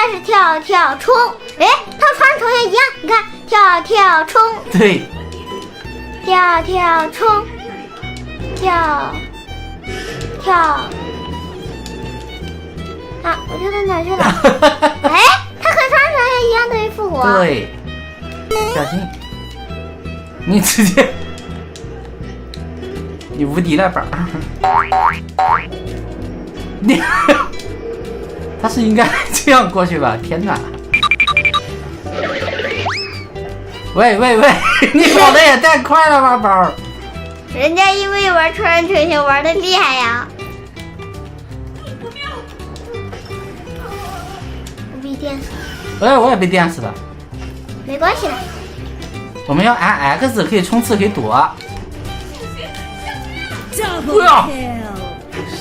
该是跳跳冲。哎，他穿的头像一样，你看，跳跳冲。对，跳跳冲，跳跳。啊，我跳到哪去了？哎，他和穿头像一样，等于复活。对，小心，你直接，你无敌了宝。你，他是应该这样过去吧？天哪！喂，你跑的也太快了吧，宝！人家因为玩超人成型玩的厉害呀。我被电死了。我也被电死了。没关系的。我们要按 X 可以冲刺，可以躲。Double kill！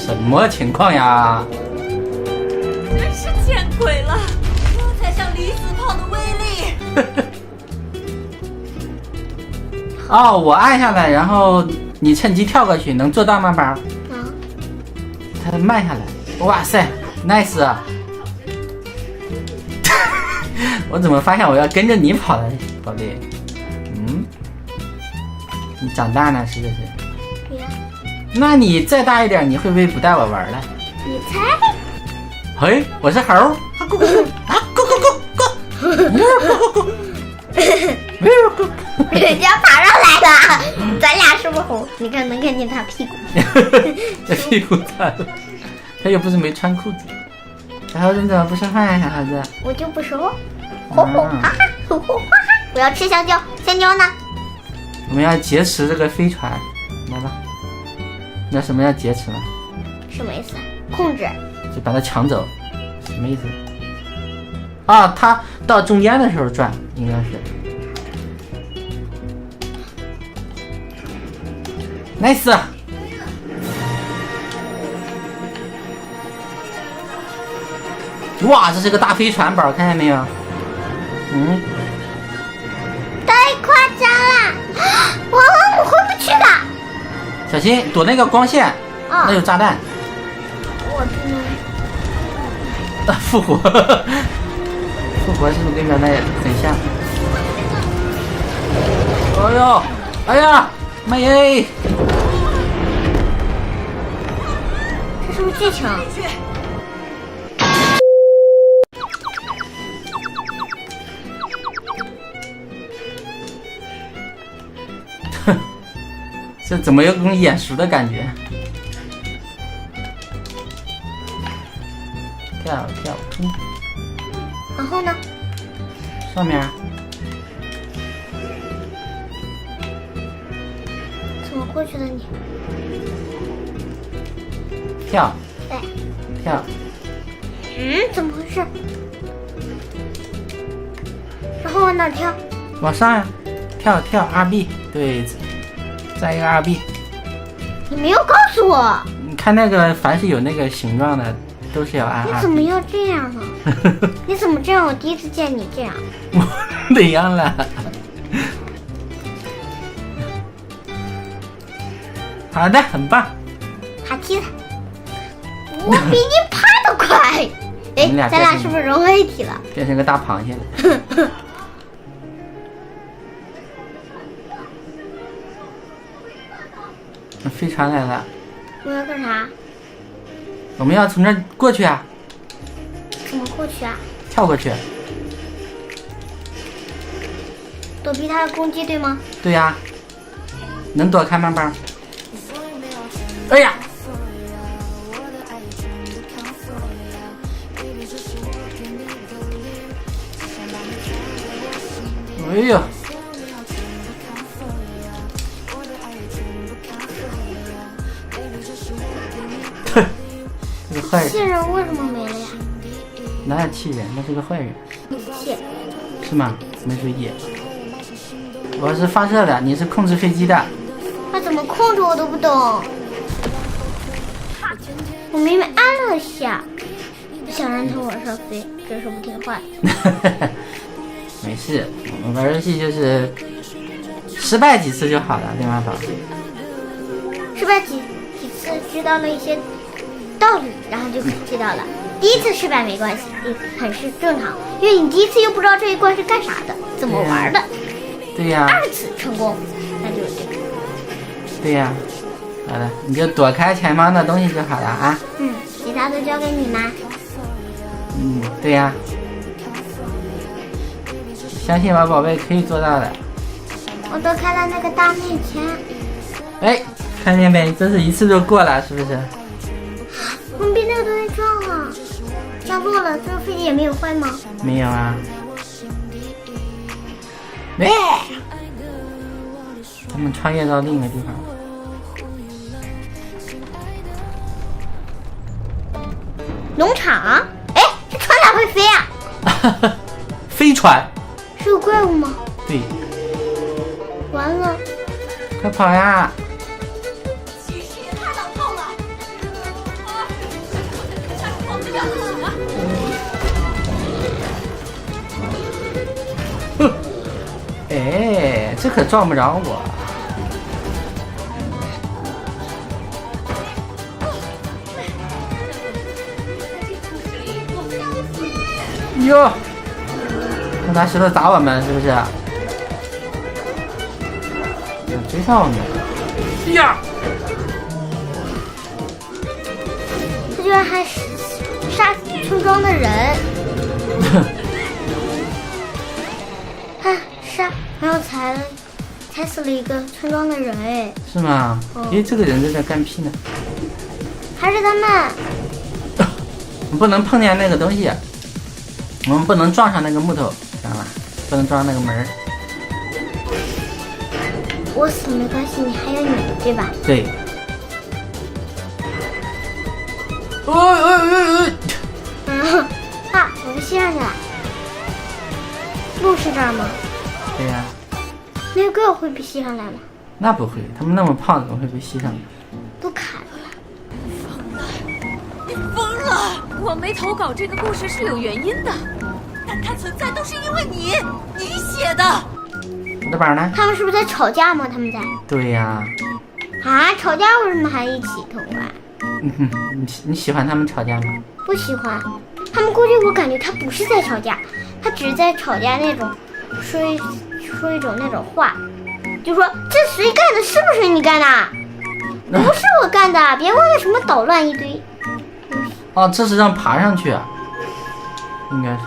什么情况呀？真是见鬼了！这才像离子炮的威力。哦，我按下来，然后你趁机跳过去，能做到吗，宝？嗯。它慢下来。哇塞 ，nice 啊！我怎么发现我要跟着你跑了，宝贝？嗯，你长大了是不是？对呀。那你再大一点，你会不会不带我玩了？你猜？嘿，我是猴儿，咕咕咕啊，咕咕咕咕，没有咕，人家爬上来了，咱俩是不是猴？你看能看见他屁股？这屁股惨了，他又不是没穿裤子。小猴子你怎么不说话呀，小猴子？我就不说。吼吼哈哈，吼吼哈哈！我要吃香蕉，香蕉呢？我们要劫持这个飞船，来吧。那什么叫劫持呢？什么意思？控制。就把它抢走，什么意思？啊，它到中间的时候转，应该是。nice。哇，这是个大飞船宝，看见没有？嗯。太夸张了！我回不去的。小心躲那个光线，那有炸弹。我不能。复活，复活是不是跟原来很像？哎呦，哎呀，妈耶！这是不是剧情？这怎么有种眼熟的感觉？跳跳冲！然后呢？上面。怎么过去的你？跳。对。跳。怎么回事？然后往哪跳？往上呀，跳 RB， 对，再一个 RB。你没有告诉我。你看那个，凡是有那个形状的，都是要按 RB。你怎么要这样呢？你怎么这样？我第一次见你这样。我怎样了？好的，很棒。爬梯子。我比你爬得快。哎，咱俩是不是融为一体了？变成个大螃蟹了。飞船来了。我要干啥？我们要从这儿过去啊。怎么过去啊？跳过去。躲避他的攻击，对吗？对呀。能躲开吗，宝？哎呀！哎呦！这个坏人。机器人为什么没了呀？哪有气人？那是个坏人。是吗？没注意。我是发射的，你是控制飞机的。他怎么控制我都不懂。我明明按了下，不想让他往上飞，这是不听话。没事，我们玩游戏就是失败几次就好了，对吗，宝？失败几次知道了一些道理，然后就知道了。第一次失败没关系，很是正常，因为你第一次又不知道这一关是干啥的，怎么玩的。对呀。二次成功，那就是这个。对呀。好的，你就躲开前方的东西就好了啊。其他都交给你啦。对呀。相信我，宝贝，可以做到的。我躲开了那个大面前。哎，看见没？这是一次就过了，是不是？我们被那个东西撞了，降落了，这个飞机也没有坏吗？没有啊。他们穿越到另一个地方。农场？哎，这船咋会飞啊？飞船？是有怪物吗？对。完了！快跑呀！其实也太老套了！下次跑不了了。哎，这可撞不着我。哟，拿石头砸我们是不是？追上我们！呀！他居然还杀村庄的人！然后踩死了一个村庄的人，哎。是吗？这个人在这干屁呢？还是他们？我们不能碰见那个东西，我们不能撞上那个木头，知道吗？不能撞上那个门。我死没关系，你还有你，对吧？对。我们吸上去了。路是这儿吗？对呀。那个怪物会被吸上来吗？那不会，他们那么胖，怎么会被吸上来？都砍了。你疯了！我没投稿这个故事是有原因的，但它存在都是因为你写的。我的板呢？他们是不是在吵架吗？他们在。对呀。吵架为什么还一起通关？你喜欢他们吵架吗？不喜欢。他们估计我感觉他不是在吵架，他只是在吵架那种，说一种那种话，就说这谁干的？是不是你干的？不是我干的，别忘了什么捣乱一堆。这是让爬上去啊，应该是。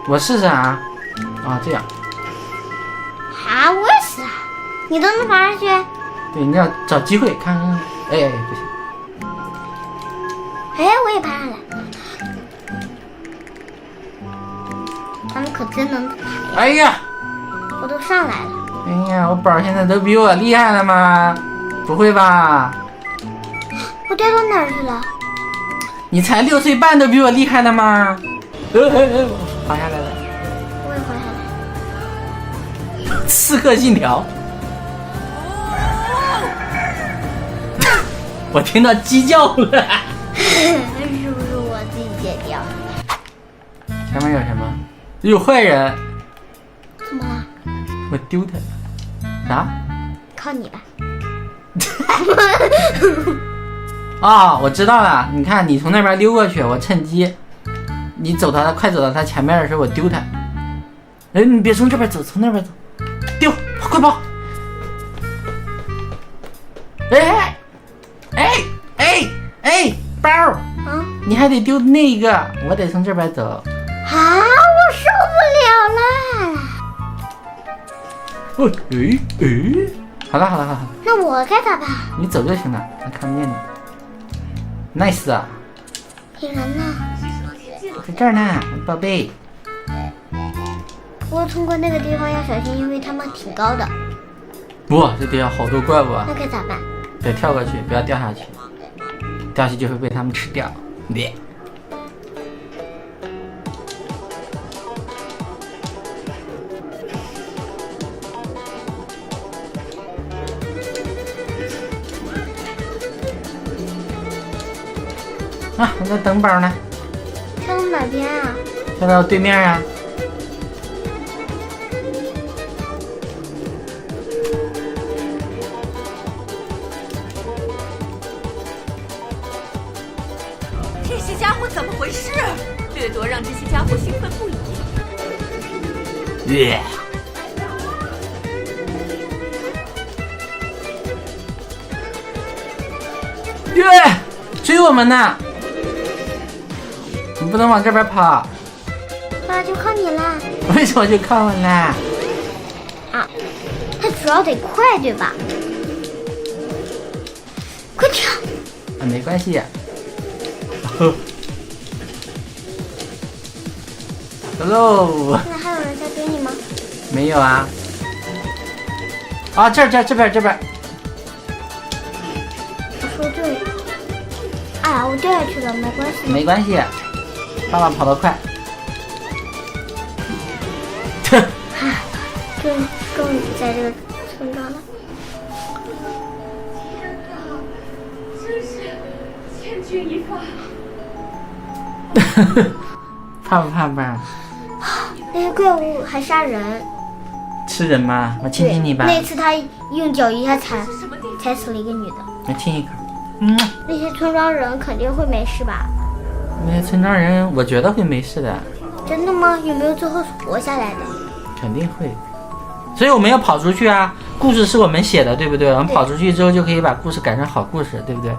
我试试啊。这样。我也是啊。你都能爬上去？对，你要找机会看看。不行。我也爬上来。他们可真能爬呀！哎呀，我都上来了。哎呀，我宝现在都比我厉害了吗？不会吧？我掉到哪儿去了？你才6岁半都比我厉害了吗？滑下来了。我也滑下来了。刺客信条。我听到鸡叫了。是不是我自己剪掉？前面有什么？有坏人。怎么了？我丢他。啥？靠你吧。我知道了。你看，你从那边溜过去，我趁机，你快走到他前面的时候，我丢他。你别从这边走，从那边走，丢，快跑！包，你还得丢那个，我得从这边走。我受不了了。好了。那我该咋办？你走就行了，他看不见你。nice 啊！有人呢？在这儿呢，宝贝。不过通过那个地方要小心，因为他们挺高的。不，这地方好多怪物啊！那该咋办？得跳过去，不要掉下去，掉下去就会被他们吃掉。别。我在等宝呢。跳到哪边啊？跳到对面啊。这些家伙怎么回事？让这些家伙兴奋不已。耶！耶！追我们呢！你不能往这边跑。那就靠你啦。为什么就靠我啦？啊，它主要得快，对吧？快跳！啊，没关系。Hello。现在还有人在追你吗？没有啊。啊，这边。我说对。哎呀，我掉下去了，没关系。没关系，爸爸跑得快。终于在这个村庄了。真是千钧一发。怕不怕吧？那些怪物还杀人。吃人吗？我亲亲你吧。那次他用脚一下踩死了一个女的。来亲一口。那些村庄人肯定会没事吧？那些村庄人，我觉得会没事的。真的吗？有没有最后活下来的？肯定会。所以我们要跑出去啊！故事是我们写的，对不对？我们跑出去之后就可以把故事改成好故事，对不对？